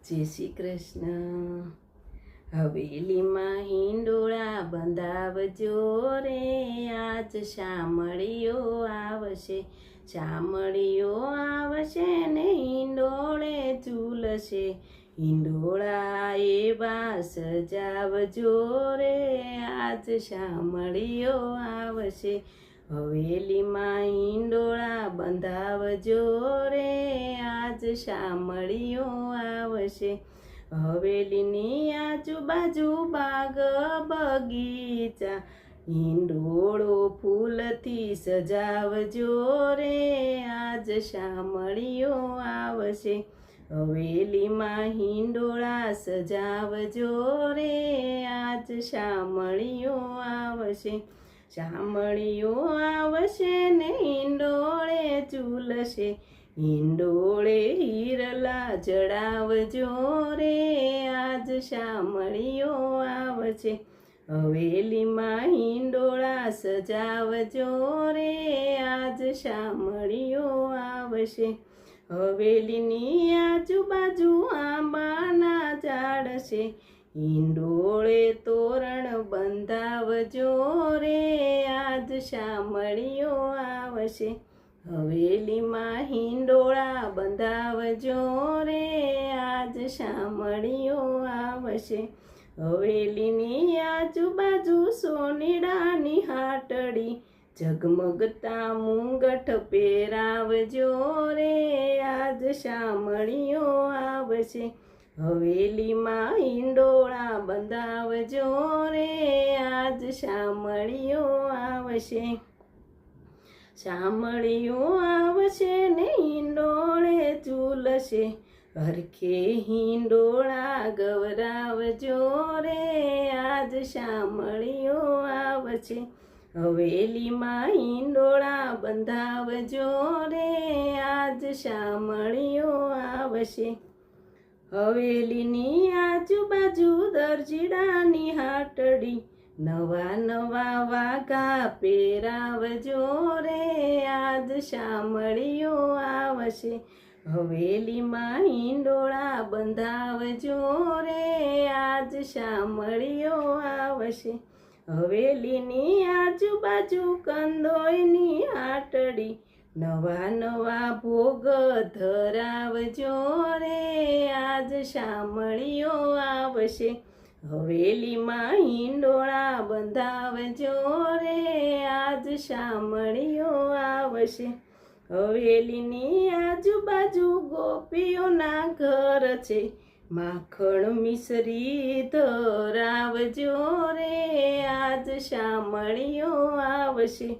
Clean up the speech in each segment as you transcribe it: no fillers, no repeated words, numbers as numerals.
જય શ્રી કૃષ્ણ. હવેલીમાં હિંડોળા બંધાવજો રે, આજ શામળીઓ આવશે. શામળીઓ આવશે ને હિંડોળે ઝૂલશે. હિંડોળા એવા સજાવજો રે, આજ શામળીઓ આવશે. હવેલીમાં હિંડોળા બંધાવજો રે, આજ શામળીઓ આવશે. હવેલીની આજુબાજુ બાગ બગીચા, હિંડોળો ફૂલથી સજાવજો રે, આજ શામળીઓ આવશે. હવેલીમાં હિંડોળા સજાવજો રે, આજ શામળીઓ આવશે. શામળીઓ આવશે ને હિંડોળે ઝૂલશે. હિંડોળે હિરલા ચડાવજો રે, આજ શામળીઓ આવશે. હવેલીમાં હિંડોળા સજાવજો રે, આજ શામળીઓ આવશે. હવેલીની આજુબાજુ આંબાના ઝાડ છે, હિંડોળે તોરણ બંધાવજો રે, આજ શામળીઓ આવશે. હવેલીમાં હિંડોળા બંધાવજો રે, આજ શામળીઓ આવશે. હવેલીની આજુબાજુ સોનીડાની હાટડી, ઝગમગતા મુંગઠ પહેરાવજો રે, આજ શામળીઓ આવશે. હવેલીમાં હિંડોળા બંધાવજો રે, આજ શામળીઓ આવશે. શામળીઓ આવશે ને હિંડોળે ઝૂલશે. હરખે હિંડોળા ગવરાવજો રે, આજ શામળીઓ આવશે. હવેલીમાં હિંડોળા બંધાવજો રે, આજ શામળીઓ આવશે. હવેલીની આજુબાજુ દરજીડાની હાટડી, નવા નવા વાઘા પહેરાવજો રે, આજ શામળીઓ આવશે. હવેલીમાં હિંડોળા બંધાવજો રે, આજ શામળીઓ આવશે. હવેલીની આજુબાજુ કંદોયની હાટડી, નવા નવા ભોગ ધરાવજો રે, આજ શામળીઓ આવશે. હવેલીમાં હિંડોળા બંધાવજો રે, આજ શામળીઓ આવશે. હવેલીની આજુબાજુ ગોપીઓના ઘર છે, માખણ મિસરી ધરાવજો રે, આજ શામળીઓ આવશે.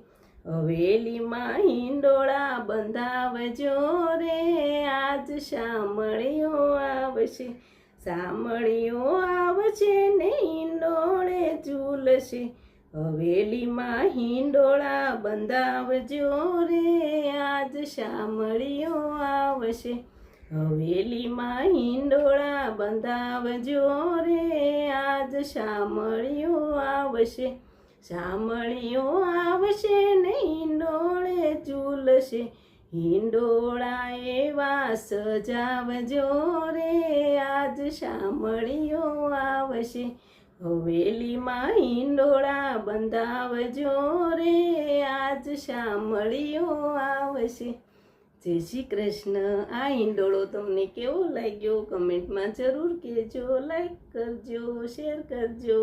હવેલીમાં હિંડોળા બંધાવજો રે, આજ શામળીઓ આવશે. શામળીઓ આવશે ને હિંડોળે ઝૂલશે. હવેલીમાં હિંડોળા બંધાવજો રે, આજ શામળીઓ આવશે. હવેલીમાં હિંડોળા બંધાવજો રે, આજ શામળીઓ આવશે. શામળીઓ આવશે ને હિંડોળે ઝૂલશે. હિંડોળા એવા સજાવજો રે, આજ શામળીઓ આવશે. હવેલીમાં હિંડોળા બંધાવજો રે, આજ શામળીઓ આવશે. જય શ્રી કૃષ્ણ. આ હિંડોળો તમને કેવો લાગ્યો કમેન્ટમાં જરૂર કહેજો. લાઈક કરજો, શેર કરજો.